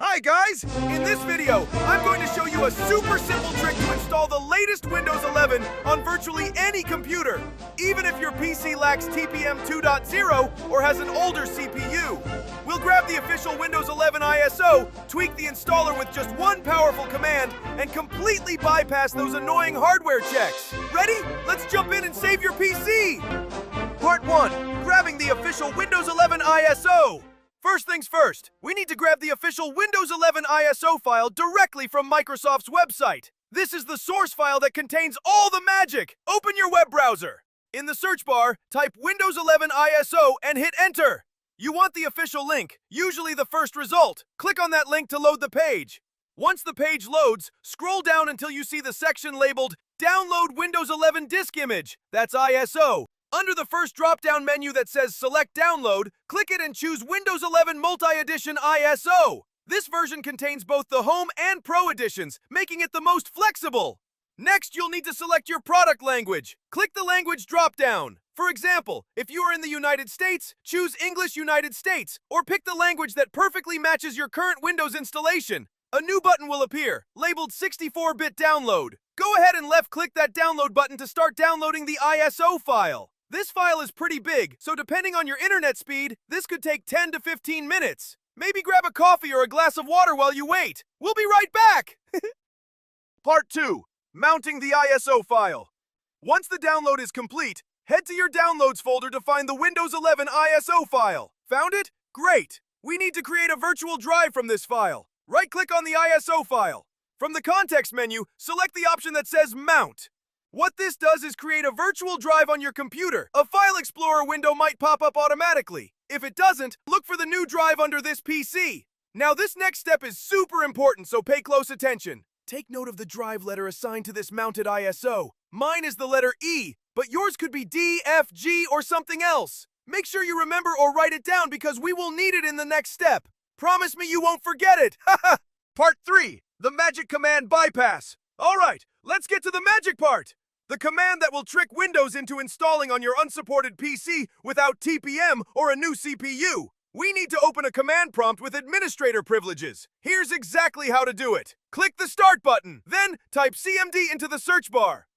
Hi guys! In this video, I'm going to show you a super simple trick to install the latest Windows 11 on virtually any computer, even if your PC lacks TPM 2.0 or has an older CPU. We'll grab the official Windows 11 ISO, tweak the installer with just one powerful command, and completely bypass those annoying hardware checks. Ready? Let's jump in and save your PC! Part 1. Grabbing the official Windows 11 ISO. First things first, we need to grab the official Windows 11 ISO file directly from Microsoft's website. This is the source file that contains all the magic. Open your web browser. In the search bar, type Windows 11 ISO and hit enter. You want the official link, usually the first result. Click on that link to load the page. Once the page loads, scroll down until you see the section labeled Download Windows 11 Disk Image. That's ISO. Under the first drop-down menu that says Select Download, click it and choose Windows 11 Multi-Edition ISO. This version contains both the Home and Pro editions, making it the most flexible. Next, you'll need to select your product language. Click the language drop-down. For example, if you are in the United States, choose English United States, or pick the language that perfectly matches your current Windows installation. A new button will appear, labeled 64-bit download. Go ahead and left-click that download button to start downloading the ISO file. This file is pretty big, so depending on your internet speed, this could take 10 to 15 minutes. Maybe grab a coffee or a glass of water while you wait. We'll be right back! Part 2. Mounting the ISO file. Once the download is complete, head to your Downloads folder to find the Windows 11 ISO file. Found it? Great! We need to create a virtual drive from this file. Right-click on the ISO file. From the context menu, select the option that says Mount. What this does is create a virtual drive on your computer. A File Explorer window might pop up automatically. If it doesn't, look for the new drive under this PC. Now this next step is super important, so pay close attention. Take note of the drive letter assigned to this mounted ISO. Mine is the letter E, but yours could be D, F, G, or something else. Make sure you remember or write it down because we will need it in the next step. Promise me you won't forget it. Part 3. The magic command bypass. All right, let's get to the magic part. The command that will trick Windows into installing on your unsupported PC without TPM or a new CPU. We need to open a command prompt with administrator privileges. Here's exactly how to do it. Click the Start button, then type CMD into the search bar.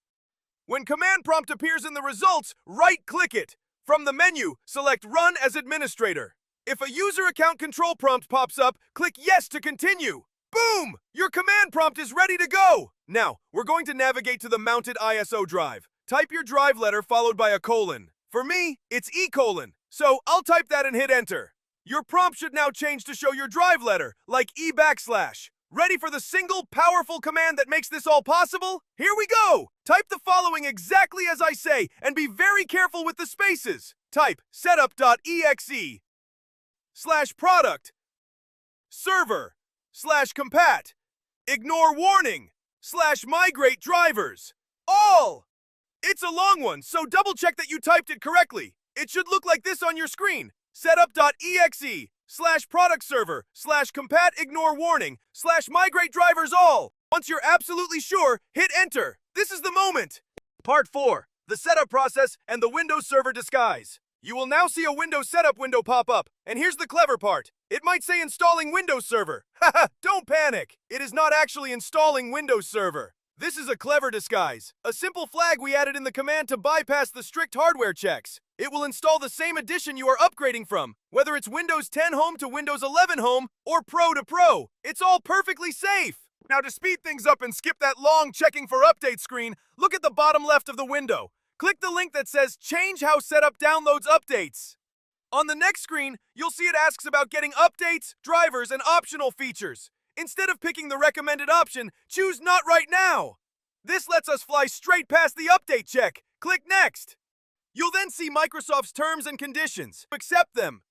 When command prompt appears in the results, right-click it. From the menu, select Run as Administrator. If a user account control prompt pops up, click Yes to continue. Boom! Your command prompt is ready to go! Now, we're going to navigate to the mounted ISO drive. Type your drive letter followed by a colon. For me, it's E colon, so I'll type that and hit enter. Your prompt should now change to show your drive letter, like E backslash. Ready for the single, powerful command that makes this all possible? Here we go! Type the following exactly as I say, and be very careful with the spaces. Type setup.exe /product server /compat ignoreWarning /MigrateDrivers All. It's a long one, so double check that you typed it correctly. It should look like this on your screen. setup.exe /product server /compat ignoreWarning /MigrateDrivers All. Once you're absolutely sure, hit enter. This is the moment. Part 4. The setup process and the Windows Server disguise. You will now see a Windows setup window pop up, and here's the clever part. It might say installing Windows Server. Haha, don't panic. It is not actually installing Windows Server. This is a clever disguise, a simple flag we added in the command to bypass the strict hardware checks. It will install the same edition you are upgrading from, whether it's Windows 10 Home to Windows 11 Home or Pro to Pro. It's all perfectly safe. Now to speed things up and skip that long checking for update screen, look at the bottom left of the window. Click the link that says Change How Setup Downloads Updates. On the next screen, you'll see it asks about getting updates, drivers, and optional features. Instead of picking the recommended option, choose Not Right Now. This lets us fly straight past the update check. Click Next. You'll then see Microsoft's terms and conditions. Accept them.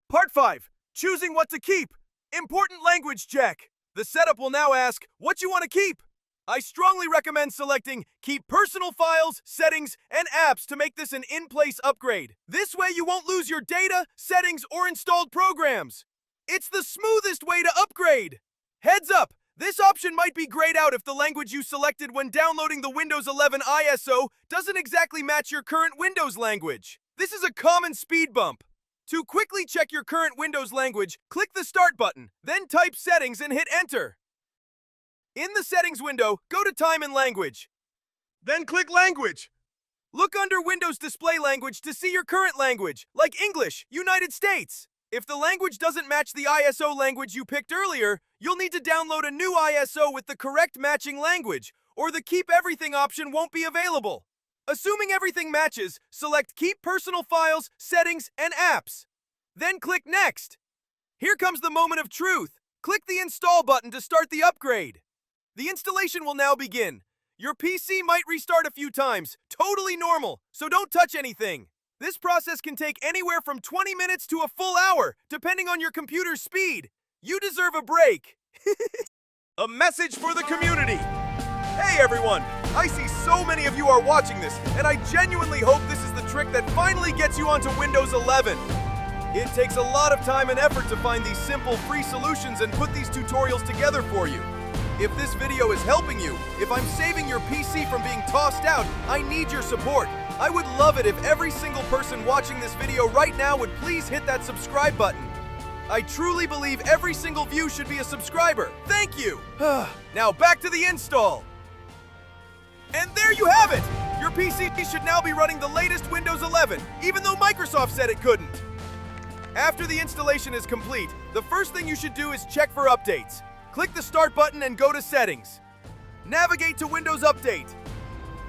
Part 5. Choosing what to keep. Important language check. The setup will now ask what you want to keep. I strongly recommend selecting Keep Personal Files, Settings, and Apps to make this an in-place upgrade. This way you won't lose your data, settings, or installed programs. It's the smoothest way to upgrade. Heads up, this option might be grayed out if the language you selected when downloading the Windows 11 ISO doesn't exactly match your current Windows language. This is a common speed bump. To quickly check your current Windows language, click the Start button, then type Settings and hit Enter. In the Settings window, go to Time and Language. Then click Language. Look under Windows Display Language to see your current language, like English, United States. If the language doesn't match the ISO language you picked earlier, you'll need to download a new ISO with the correct matching language, or the Keep Everything option won't be available. Assuming everything matches, select Keep Personal Files, Settings, and Apps. Then click Next. Here comes the moment of truth. Click the Install button to start the upgrade. The installation will now begin. Your PC might restart a few times, totally normal, so don't touch anything. This process can take anywhere from 20 minutes to a full hour, depending on your computer's speed. You deserve a break. A message for the community. Hey everyone, I see so many of you are watching this, and I genuinely hope this is the trick that finally gets you onto Windows 11. It takes a lot of time and effort to find these simple free solutions and put these tutorials together for you. If this video is helping you, if I'm saving your PC from being tossed out, I need your support. I would love it if every single person watching this video right now would please hit that subscribe button. I truly believe every single view should be a subscriber. Thank you! Now back to the install. And there you have it! Your PC should now be running the latest Windows 11, even though Microsoft said it couldn't. After the installation is complete, the first thing you should do is check for updates. Click the Start button and go to Settings. Navigate to Windows Update.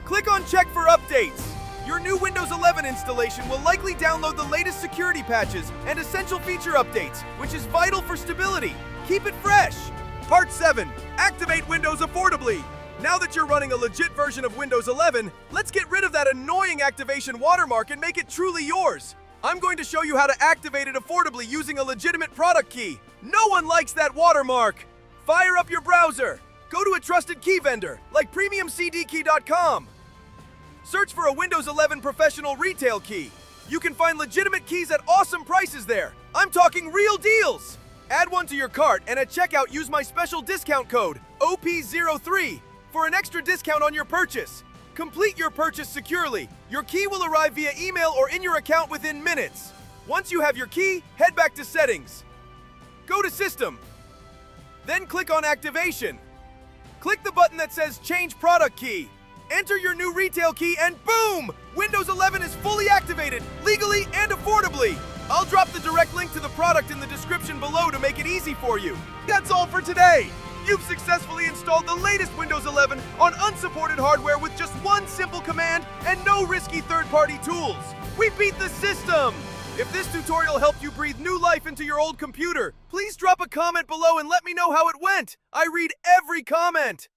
Click on Check for Updates. Your new Windows 11 installation will likely download the latest security patches and essential feature updates, which is vital for stability. Keep it fresh. Part 7. Activate Windows affordably. Now that you're running a legit version of Windows 11, let's get rid of that annoying activation watermark and make it truly yours. I'm going to show you how to activate it affordably using a legitimate product key. No one likes that watermark. Fire up your browser. Go to a trusted key vendor, like PremiumCDKey.com. Search for a Windows 11 professional retail key. You can find legitimate keys at awesome prices there. I'm talking real deals. Add one to your cart and at checkout use my special discount code, OP03, for an extra discount on your purchase. Complete your purchase securely. Your key will arrive via email or in your account within minutes. Once you have your key, head back to Settings. Go to System. Then click on Activation. Click the button that says Change Product Key. Enter your new retail key and boom! Windows 11 is fully activated, legally and affordably. I'll drop the direct link to the product in the description below to make it easy for you. That's all for today. You've successfully installed the latest Windows 11 on unsupported hardware with just one simple command and no risky third-party tools. We beat the system! If this tutorial helped you breathe new life into your old computer, please drop a comment below and let me know how it went. I read every comment.